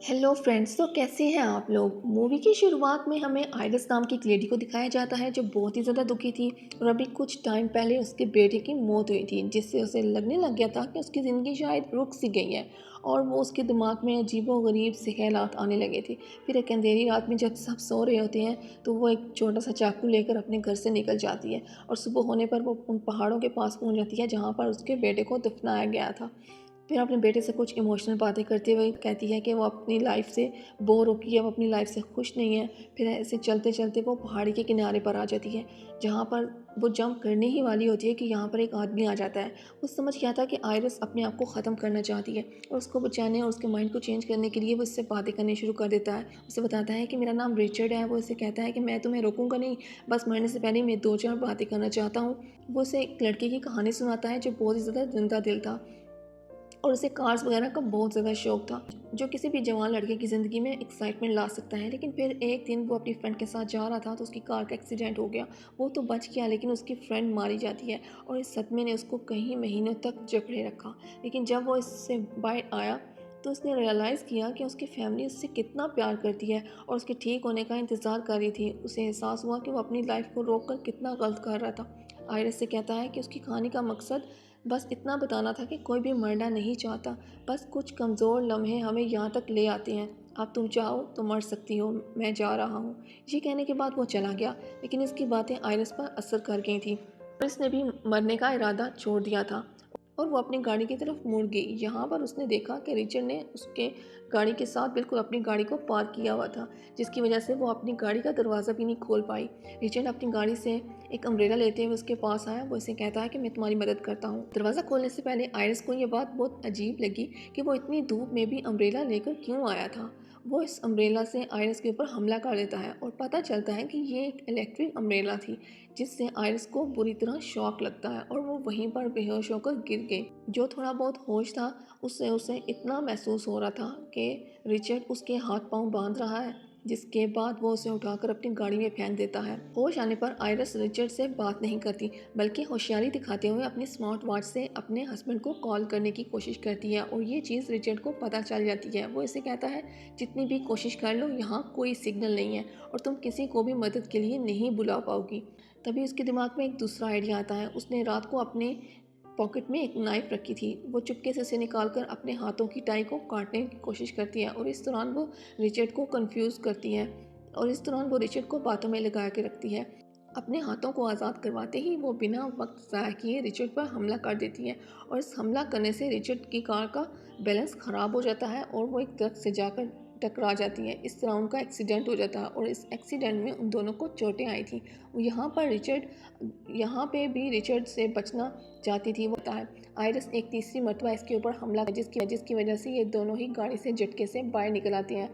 Hello friends, तो कैसे हैं आप लोग। मूवी की शुरुआत में हमें आइरिस नाम की एक लेडी को दिखाया जाता है जो बहुत ही ज़्यादा दुखी थी। और अभी कुछ टाइम पहले उसके बेटे की मौत हुई थी, जिससे उसे लगने लग गया था कि उसकी ज़िंदगी शायद रुक सी गई है। और वो उसके दिमाग में अजीबोगरीब से ख्यालात आने लगे थे। फिर एक अंधेरी रात में जब सब सो रहे होते हैं तो वो एक छोटा सा चाकू लेकर अपने घर से निकल जाती है। और सुबह होने पर वो उन पहाड़ों के पास पहुंच जाती है जहाँ पर उसके बेटे को दफनाया गया था। फिर अपने बेटे से कुछ इमोशनल बातें करते हुए कहती है कि वो अपनी लाइफ से बोर हो गई है, वो अपनी लाइफ से खुश नहीं है। फिर ऐसे चलते चलते वो पहाड़ी के किनारे पर आ जाती है, जहाँ पर वो जंप करने ही वाली होती है कि यहाँ पर एक आदमी आ जाता है। वो समझ गया था कि आयरस अपने आप को ख़त्म करना चाहती है, और उसको बचाने और उसके माइंड को चेंज करने के लिए वो इससे बातें करनी शुरू कर देता है। उसे बताता है कि मेरा नाम रिचर्ड है। वो इसे कहता है कि मैं तुम्हें रोकूंगा नहीं, बस मरने से पहले मैं दो चार बातें करना चाहता हूँ। वो उसे एक लड़के की कहानी सुनाता है जो बहुत ही ज़्यादा जिंदा दिल था, और उसे कार्स वगैरह का बहुत ज़्यादा शौक था, जो किसी भी जवान लड़के की ज़िंदगी में एक्साइटमेंट ला सकता है। लेकिन फिर एक दिन वो अपनी फ्रेंड के साथ जा रहा था तो उसकी कार का एक्सीडेंट हो गया। वो तो बच गया, लेकिन उसकी फ्रेंड मारी जाती है, और इस सदमे ने उसको कई महीनों तक जकड़े रखा। लेकिन जब वो इससे बाहर आया तो उसने रियलाइज़ किया कि उसकी फैमिली उससे कितना प्यार करती है और उसके ठीक होने का इंतज़ार कर रही थी। उसे एहसास हुआ कि वो अपनी लाइफ को रोक कर कितना गलत कर रहा था। आयरस से कहता है कि उसकी कहानी का मकसद बस इतना बताना था कि कोई भी मरना नहीं चाहता, बस कुछ कमज़ोर लम्हे हमें यहाँ तक ले आते हैं। अब तुम चाहो तो मर सकती हो, मैं जा रहा हूँ। ये कहने के बाद वो चला गया, लेकिन इसकी बातें आयरस पर असर कर गई थी और इसने भी मरने का इरादा छोड़ दिया था। और वो अपनी गाड़ी की तरफ मुड़ गई। यहाँ पर उसने देखा कि रिचर्ड ने उसके गाड़ी के साथ बिल्कुल अपनी गाड़ी को पार्क किया हुआ था, जिसकी वजह से वो अपनी गाड़ी का दरवाज़ा भी नहीं खोल पाई। रिचर्ड अपनी गाड़ी से एक अम्ब्रेला लेते हुए उसके पास आया। वो इसे कहता है कि मैं तुम्हारी मदद करता हूँ। दरवाज़ा खोलने से पहले आयरिस को ये बात बहुत अजीब लगी कि वो इतनी धूप में भी अम्ब्रेला लेकर क्यों आया था। वो इस अम्ब्रेला से आयरिस के ऊपर हमला कर देता है, और पता चलता है कि ये एक इलेक्ट्रिक अम्ब्रेला थी, जिससे आयरिस को बुरी तरह शॉक लगता है और वो वहीं पर बेहोश होकर गिर गई। जो थोड़ा बहुत होश था उससे उसे इतना महसूस हो रहा था कि रिचर्ड उसके हाथ पांव बांध रहा है, जिसके बाद वो उसे उठाकर अपनी गाड़ी में फेंक देता है। होश आने पर आयरिस रिचर्ड से बात नहीं करती, बल्कि होशियारी दिखाते हुए अपनी स्मार्ट वॉच से अपने हस्बैंड को कॉल करने की कोशिश करती है, और ये चीज़ रिचर्ड को पता चल जाती है। वो इसे कहता है, जितनी भी कोशिश कर लो यहाँ कोई सिग्नल नहीं है और तुम किसी को भी मदद के लिए नहीं बुला पाओगी। तभी उसके दिमाग में एक दूसरा आइडिया आता है। उसने रात को अपने पॉकेट में एक नाइफ रखी थी। वो चुपके से उसे निकालकर अपने हाथों की टाई को काटने की कोशिश करती है, और इस दौरान वो रिचर्ड को कंफ्यूज करती है, और इस दौरान वो रिचर्ड को बातों में लगा के रखती है। अपने हाथों को आज़ाद करवाते ही वो बिना वक्त ज़ाया किए रिचर्ड पर हमला कर देती है, और इस हमला करने से रिचर्ड की कार का बैलेंस ख़राब हो जाता है और वो एक दरख्त से जाकर टकरा जाती है। इस तरह उनका एक्सीडेंट हो जाता है, और इस एक्सीडेंट में उन दोनों को चोटें आई थी। यहाँ पे भी रिचर्ड से बचना चाहती थी। वो होता है, आयरिस एक तीसरी मरतबा इसके ऊपर हमला कर जिसकी वजह से ये दोनों ही गाड़ी से झटके से बाहर निकल आती हैं।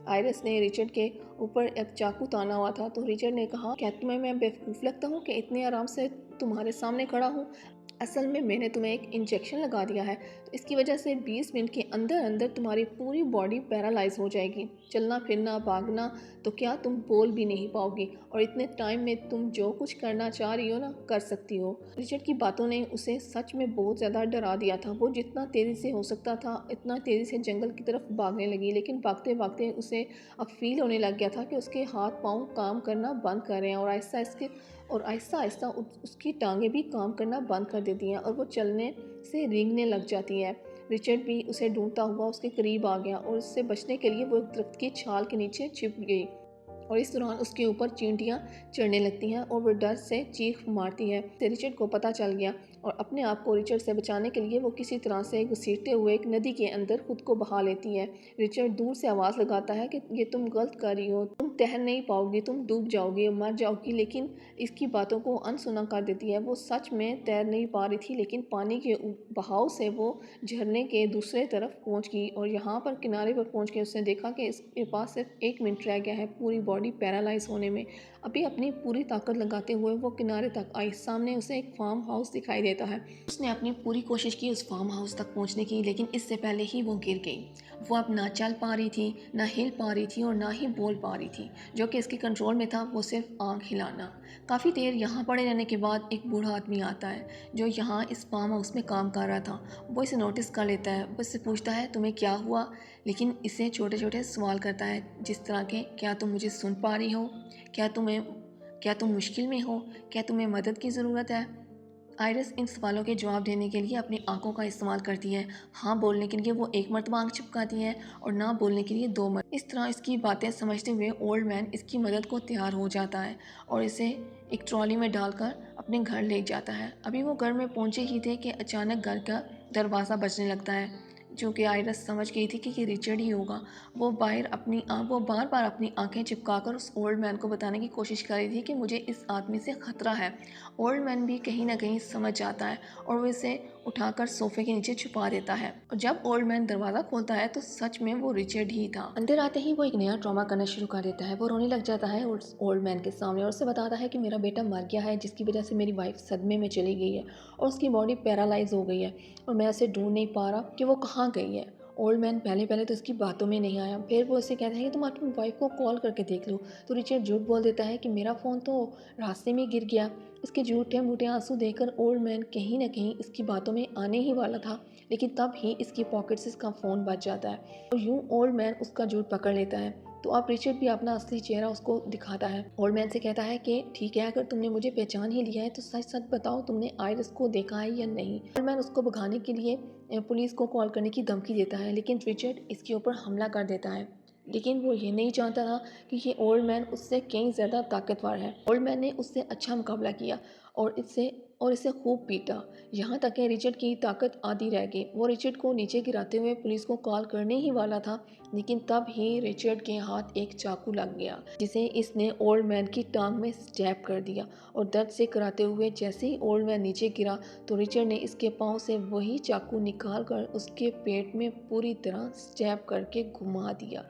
आयरिस ने रिचर्ड के ऊपर एक चाकू ताना हुआ था, तो रिचर्ड ने कहा, क्या तुम्हें मैं बेवकूफ़ लगता हूँ कि इतने आराम से तुम्हारे सामने खड़ा हूँ। असल में मैंने तुम्हें एक इंजेक्शन लगा दिया है, तो इसकी वजह से 20 मिनट के अंदर अंदर तुम्हारी पूरी बॉडी पैरालाइज हो जाएगी। चलना फिरना भागना तो क्या, तुम बोल भी नहीं पाओगी, और इतने टाइम में तुम जो कुछ करना चाह रही हो ना, कर सकती हो। रिचर्ड की बातों ने उसे सच में बहुत ज़्यादा डरा दिया था। वो जितना तेज़ी से हो सकता था इतना तेज़ी से जंगल की तरफ भागने लगी, लेकिन भागते भागते उसे अब फील होने लग गया था कि उसके हाथ पाँव काम करना बंद कर रहे हैं, और आहिस्ता आहिस्ता उसकी टांगें भी काम करना बंद कर देती हैं, और वो चलने से रेंगने लग जाती है। रिचर्ड भी उसे ढूंढता हुआ उसके करीब आ गया, और उससे बचने के लिए वो एक दरख्त की छाल के नीचे छिप गई, और इस दौरान उसके ऊपर चींटियां चढ़ने लगती हैं और वो डर से चीख मारती है। रिचर्ड को पता चल गया, और अपने आप को रिचर्ड से बचाने के लिए वो किसी तरह से घसीटते हुए एक नदी के अंदर खुद को बहा लेती है। रिचर्ड दूर से आवाज़ लगाता है कि ये तुम गलत कर रही हो, तुम तैर नहीं पाओगी, तुम डूब जाओगी, मर जाओगी। लेकिन इसकी बातों को अनसुना कर देती है। वो सच में तैर नहीं पा रही थी, लेकिन पानी के बहाव से वो झरने के दूसरे तरफ पहुंच गई, और यहाँ पर किनारे पर पहुंच के उसने देखा कि इसके पास सिर्फ 1 मिनट रह गया है पूरी बॉडी पैरालाइज होने में। अभी अपनी पूरी ताकत लगाते हुए वो किनारे तक आई। सामने उसे एक फार्म हाउस दिखाई देता लेता है। उसने अपनी पूरी कोशिश की उस फार्म हाउस तक पहुंचने की, लेकिन इससे पहले ही वो गिर गई। वो अब ना चल पा रही थी, ना हिल पा रही थी और ना ही बोल पा रही थी। जो कि इसके कंट्रोल में था वो सिर्फ आंख हिलाना। काफ़ी देर यहाँ पड़े रहने के बाद एक बूढ़ा आदमी आता है जो यहाँ इस फार्म हाउस में काम कर रहा था। वो इसे नोटिस कर लेता है। वो इससे पूछता है तुम्हें क्या हुआ, लेकिन इसे छोटे छोटे सवाल करता है, जिस तरह के क्या तुम मुझे सुन पा रही हो, क्या तुम मुश्किल में हो, क्या तुम्हें मदद की ज़रूरत है। आयरिस इन सवालों के जवाब देने के लिए अपनी आंखों का इस्तेमाल करती है। हाँ बोलने के लिए वो एक मरतबा आंख चिपकाती है और ना बोलने के लिए 2 मरतबा। इस तरह इसकी बातें समझते हुए ओल्ड मैन इसकी मदद को तैयार हो जाता है और इसे एक ट्रॉली में डालकर अपने घर ले जाता है। अभी वो घर में पहुंचे ही थे कि अचानक घर का दरवाज़ा बजने लगता है। जो कि आयरिस समझ गई थी कि ये रिचर्ड ही होगा। वो बार बार अपनी आंखें चिपकाकर उस ओल्ड मैन को बताने की कोशिश कर रही थी कि मुझे इस आदमी से ख़तरा है। ओल्ड मैन भी कहीं ना कहीं समझ जाता है और वो इसे उठाकर सोफे के नीचे छुपा देता है। और जब ओल्ड मैन दरवाज़ा खोलता है तो सच में वो रिचर्ड ही था। अंदर आते ही वो एक नया ट्रॉमा करना शुरू कर देता है। वो रोने लग जाता है उस ओल्ड मैन के सामने और उससे बताता है कि मेरा बेटा मर गया है, जिसकी वजह से मेरी वाइफ सदमे में चली गई है और उसकी बॉडी पैरालाइज हो गई है और मैं उसे ढूंढ नहीं पा रहा कि वो कहाँ गई है। ओल्ड मैन पहले तो उसकी बातों में नहीं आया। फिर वो उसे कहता है कि तुम अपनी वाइफ को कॉल करके देख लो। तो रिचर्ड झूठ बोल देता है कि मेरा फ़ोन तो रास्ते में गिर गया। इसके झूठे मूठे आंसू देखकर ओल्ड मैन कहीं ना कहीं इसकी बातों में आने ही वाला था, लेकिन तब ही इसकी पॉकेट से इसका फ़ोन बच जाता है और यूं ओल्ड मैन उसका झूठ पकड़ लेता है। तो अब रिचर्ड भी अपना असली चेहरा उसको दिखाता है। ओल्ड मैन से कहता है कि ठीक है, अगर तुमने मुझे पहचान ही लिया है तो सच सच बताओ, तुमने आयरिस को देखा है या नहीं। ओल्ड मैन उसको भगाने के लिए पुलिस को कॉल करने की धमकी देता है, लेकिन रिचर्ड इसके ऊपर हमला कर देता है। लेकिन वो ये नहीं जानता था कि ये ओल्ड मैन उससे कहीं ज़्यादा ताकतवर है। ओल्ड मैन ने उससे अच्छा मुकाबला किया और इसे खूब पीटा, यहाँ तक कि रिचर्ड की ताकत आधी रह गई। वो रिचर्ड को नीचे गिराते हुए पुलिस को कॉल करने ही वाला था, लेकिन तब ही रिचर्ड के हाथ एक चाकू लग गया, जिसे इसने ओल्ड मैन की टांग में स्टैब कर दिया और दर्द से कराते हुए जैसे ही ओल्ड मैन नीचे गिरा तो रिचर्ड ने इसके पाँव से वही चाकू निकाल कर उसके पेट में पूरी तरह स्टैब करके घुमा दिया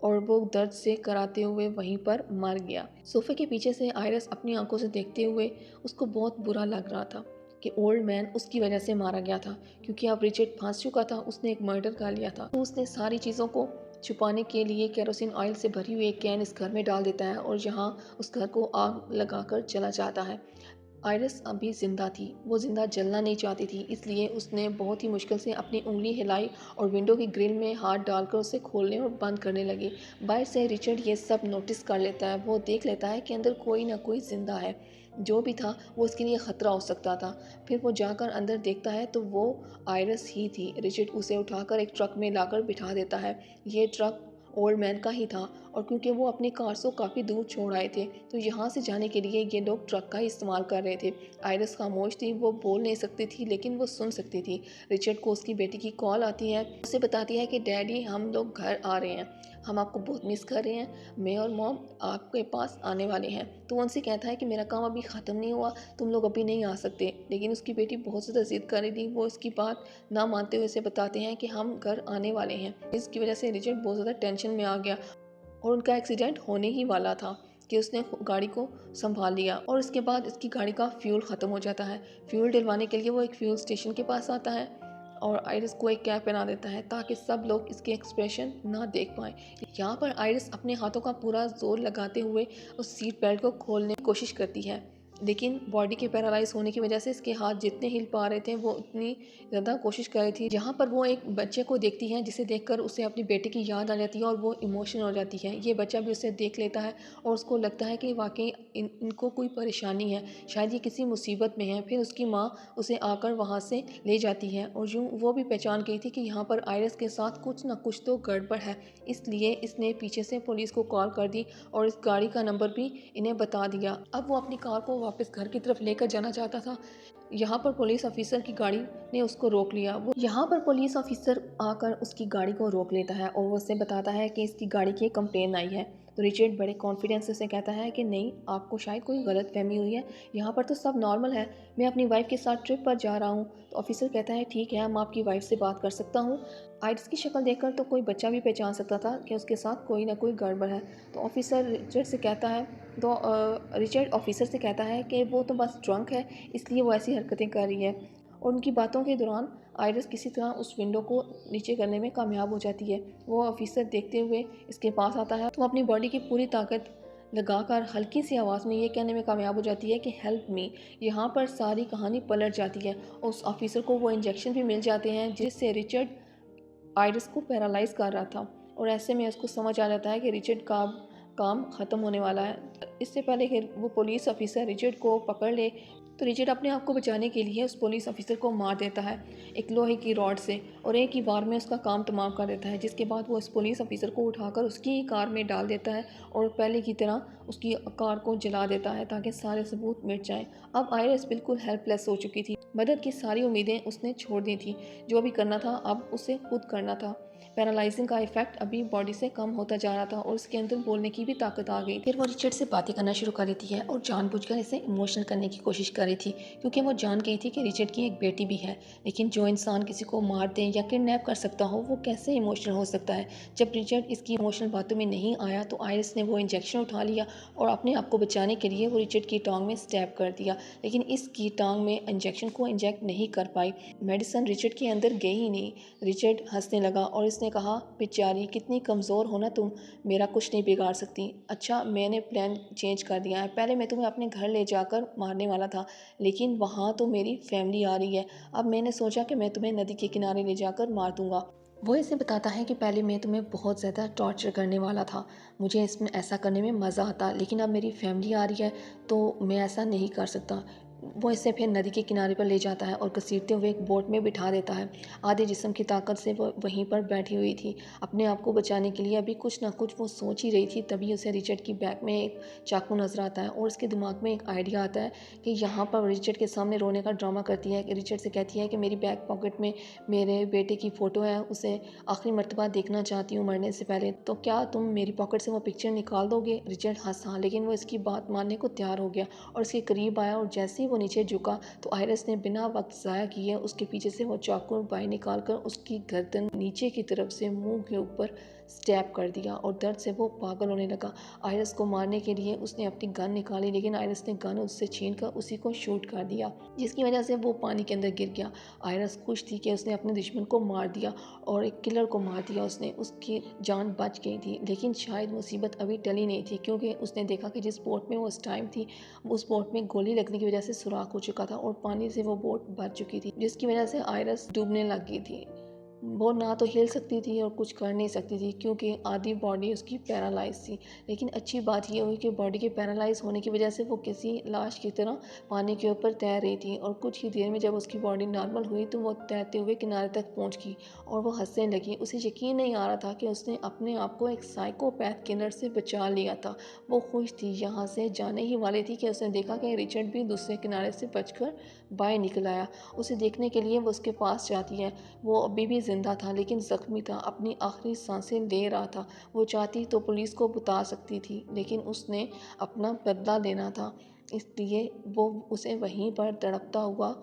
और वो दर्द से कराते हुए वहीं पर मर गया। सोफे के पीछे से आयरिस अपनी आंखों से देखते हुए उसको बहुत बुरा लग रहा था कि ओल्ड मैन उसकी वजह से मारा गया था, क्योंकि अब रिचर्ड फंस चुका था, उसने एक मर्डर कर लिया था। तो उसने सारी चीज़ों को छुपाने के लिए केरोसिन ऑयल से भरी हुई एक कैन इस घर में डाल देता है और यहाँ उस घर को आग लगाकर चला जाता है। आयरिस अभी ज़िंदा थी, वो ज़िंदा जलना नहीं चाहती थी, इसलिए उसने बहुत ही मुश्किल से अपनी उंगली हिलाई और विंडो की ग्रिल में हाथ डालकर उसे खोलने और बंद करने लगी। बाहर से रिचर्ड ये सब नोटिस कर लेता है। वो देख लेता है कि अंदर कोई ना कोई ज़िंदा है। जो भी था वो उसके लिए ख़तरा हो सकता था। फिर वो जाकर अंदर देखता है तो वो आयरिस ही थी। रिचर्ड उसे उठाकर एक ट्रक में लाकर बिठा देता है। ये ट्रक ओल्ड मैन का ही था और क्योंकि वो अपनी कार से काफ़ी दूर छोड़ आए थे तो यहाँ से जाने के लिए ये लोग ट्रक का ही इस्तेमाल कर रहे थे। आयरिस खामोश थी, वो बोल नहीं सकती थी लेकिन वो सुन सकती थी। रिचर्ड को उसकी बेटी की कॉल आती है, उसे बताती है कि डैडी हम लोग घर आ रहे हैं, हम आपको बहुत मिस कर रहे हैं, मैं और मॉम आपके पास आने वाले हैं। तो वो उनसे कहता है कि मेरा काम अभी ख़त्म नहीं हुआ, तुम लोग अभी नहीं आ सकते। लेकिन उसकी बेटी बहुत ज़्यादा जिद कर रही थी। वो इसकी बात ना मानते हुए उसे बताते हैं कि हम घर आने वाले हैं। इसकी वजह से रिचर्ड बहुत ज़्यादा टेंशन में आ गया और उनका एक्सीडेंट होने ही वाला था कि उसने गाड़ी को संभाल लिया। और इसके बाद इसकी गाड़ी का फ्यूल ख़त्म हो जाता है। फ्यूल डलवाने के लिए वो एक फ्यूल स्टेशन के पास आता है और आयरिस को एक कैप पहना देता है ताकि सब लोग इसके एक्सप्रेशन ना देख पाएँ। यहाँ पर आयरिस अपने हाथों का पूरा जोर लगाते हुए उस सीट बेल्ट को खोलने की कोशिश करती है, लेकिन बॉडी के पैरालाइज होने की वजह से इसके हाथ जितने हिल पा रहे थे वो उतनी ज़्यादा कोशिश कर रही थी। जहाँ पर वो एक बच्चे को देखती है जिसे देखकर उसे अपनी बेटी की याद आ जाती है और वो इमोशनल हो जाती है। ये बच्चा भी उसे देख लेता है और उसको लगता है कि वाकई इनको कोई परेशानी है, शायद ये किसी मुसीबत में है। फिर उसकी माँ उसे आकर वहाँ से ले जाती है और यूँ वो भी पहचान गई थी कि यहाँ पर आयरिस के साथ कुछ ना कुछ तो गड़बड़ है, इसलिए इसने पीछे से पुलिस को कॉल कर दी और इस गाड़ी का नंबर भी इन्हें बता दिया। अब वो अपनी कार को वापस घर की तरफ लेकर जाना चाहता था। यहाँ पर पुलिस ऑफिसर की गाड़ी ने उसको रोक लिया। वो यहाँ पर पुलिस ऑफिसर आकर उसकी गाड़ी को रोक लेता है और वो उससे बताता है कि इसकी गाड़ी की कंप्लेन आई है। तो रिचर्ड बड़े कॉन्फिडेंस से कहता है कि नहीं, आपको शायद कोई गलतफहमी हुई है, यहाँ पर तो सब नॉर्मल है, मैं अपनी वाइफ के साथ ट्रिप पर जा रहा हूँ। तो ऑफिसर कहता है ठीक है, मैं आपकी वाइफ से बात कर सकता हूँ। आइरिस की शक्ल देखकर तो कोई बच्चा भी पहचान सकता था कि उसके साथ कोई ना कोई गड़बड़ है। तो ऑफिसर रिचर्ड से कहता है तो रिचर्ड ऑफिसर से कहता है कि वो तो बस ड्रंक है, इसलिए वो ऐसी हरकतें कर रही है। और उनकी बातों के दौरान आइरिस किसी तरह उस विंडो को नीचे करने में कामयाब हो जाती है। वो ऑफिसर देखते हुए इसके पास आता है तो अपनी बॉडी की पूरी ताकत लगाकर हल्की सी आवाज़ में ये कहने में कामयाब हो जाती है कि हेल्प मी। यहाँ पर सारी कहानी पलट जाती है और उस ऑफिसर को वो इंजेक्शन भी मिल जाते हैं जिससे रिचर्ड आइरिस को पैरालाइज कर रहा था। और ऐसे में उसको समझ आ जाता है कि रिचर्ड का काम ख़त्म होने वाला है। इससे पहले कि वो पुलिस ऑफिसर रिचर्ड को पकड़ ले, तो रिचर्ड अपने आप को बचाने के लिए उस पुलिस ऑफिसर को मार देता है एक लोहे की रॉड से, और एक ही बार में उसका काम तमाम कर देता है। जिसके बाद वो उस पुलिस ऑफिसर को उठाकर उसकी ही कार में डाल देता है और पहले की तरह उसकी कार को जला देता है ताकि सारे सबूत मिट जाएं। अब आइरिस बिल्कुल हेल्पलेस हो चुकी थी, मदद की सारी उम्मीदें उसने छोड़ दी थी। जो भी करना था अब उसे खुद करना था। पैरालाइजिंग का इफेक्ट अभी बॉडी से कम होता जा रहा था और उसके अंदर बोलने की भी ताकत आ गई। फिर वो रिचर्ड से बातें करना शुरू कर देती है और जानबूझकर इसे इमोशनल करने की कोशिश कर रही थी, क्योंकि वो जान गई थी कि रिचर्ड की एक बेटी भी है। लेकिन जो इंसान किसी को मार दे या किडनैप कर सकता हो वो कैसे इमोशनल हो सकता है। जब रिचर्ड इसकी इमोशनल बातों में नहीं आया तो आइरिस ने वो इंजेक्शन उठा लिया और अपने आप को बचाने के लिए वो रिचर्ड की टांग में स्टैब कर दिया। लेकिन इसकी टांग में इंजेक्शन को इंजेक्ट नहीं कर पाई, मेडिसिन रिचर्ड के अंदर गई ही नहीं। रिचर्ड हंसने लगा और इसने कहा बेचारी कितनी कमज़ोर हो ना तुम, मेरा कुछ नहीं बिगाड़ सकती। अच्छा, मैंने प्लान चेंज कर दिया है, पहले मैं तुम्हें अपने घर ले जाकर मारने वाला था, लेकिन वहाँ तो मेरी फैमिली आ रही है। अब मैंने सोचा कि मैं तुम्हें नदी के किनारे ले जाकर मार दूंगा। वो इसे बताता है कि पहले मैं तुम्हें बहुत ज़्यादा टॉर्चर करने वाला था, मुझे इसमें ऐसा करने में मज़ा आता, लेकिन अब मेरी फैमिली आ रही है तो मैं ऐसा नहीं कर सकता। वो इसे फिर नदी के किनारे पर ले जाता है और घसीटते हुए एक बोट में बिठा देता है। आधे जिस्म की ताकत से वो वहीं पर बैठी हुई थी, अपने आप को बचाने के लिए अभी कुछ ना कुछ वो सोच ही रही थी। तभी उसे रिचर्ड की बैग में एक चाकू नज़र आता है और उसके दिमाग में एक आइडिया आता है कि यहाँ पर रिचर्ड के सामने रोने का ड्रामा करती है कि रिचर्ड से कहती है कि मेरी बैक पॉकेट में मेरे बेटे की फ़ोटो है, उसे आखिरी मर्तबा देखना चाहती हूँ मरने से पहले, तो क्या तुम मेरी पॉकेट से वो पिक्चर निकाल दोगे। रिचर्ड हंसा, लेकिन वो इसकी बात मानने को तैयार हो गया और उसके करीब आया और जैसे ही वो नीचे झुका तो आइरिस ने बिना वक्त ज़ाया किए उसके पीछे से वो चाकू बाहर निकाल कर उसकी गर्दन नीचे की तरफ से मुंह के ऊपर स्टैब कर दिया और दर्द से वो पागल होने लगा। आइरिस को मारने के लिए उसने अपनी गन निकाली, लेकिन आइरिस ने गन उससे छीन कर उसी को शूट कर दिया, जिसकी वजह से वो पानी के अंदर गिर गया। आइरिस खुश थी कि उसने अपने दुश्मन को मार दिया और एक किलर को मार दिया उसने, उसकी जान बच गई थी। लेकिन शायद मुसीबत अभी टली नहीं थी, क्योंकि उसने देखा कि जिस बोट में वो उस टाइम थी उस बोट में गोली लगने की वजह से सुराख हो चुका था और पानी से वो बोट भर चुकी थी, जिसकी वजह से आइरिस डूबने लग गई थी। वो ना तो हिल सकती थी और कुछ कर नहीं सकती थी, क्योंकि आधी बॉडी उसकी पैरालाइज थी। लेकिन अच्छी बात ये हुई कि बॉडी के पैरालाइज होने की वजह से वो किसी लाश की तरह पानी के ऊपर तैर रही थी और कुछ ही देर में जब उसकी बॉडी नॉर्मल हुई तो वो तैरते हुए किनारे तक पहुंच गई और वो हंसने लगी। उसे यकीन नहीं आ रहा था कि उसने अपने आप को एक साइकोपैथ किलर से बचा लिया था। वो खुश थी, यहाँ से जाने ही वाली थी कि उसने देखा कि रिचर्ड भी दूसरे किनारे से बचकर बाहर निकल आया। उसे देखने के लिए वो उसके पास जाती है। वो अभी भी जिंदा था लेकिन ज़ख्मी था, अपनी आखिरी सांसें ले रहा था। वो चाहती तो पुलिस को बता सकती थी, लेकिन उसने अपना बदला लेना था, इसलिए वो उसे वहीं पर तड़पता हुआ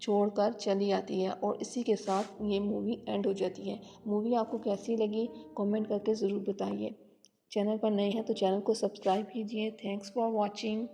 छोड़कर चली आती है। और इसी के साथ ये मूवी एंड हो जाती है। मूवी आपको कैसी लगी कमेंट करके ज़रूर बताइए। चैनल पर नए हैं तो चैनल को सब्सक्राइब कीजिए। Thanks for watching.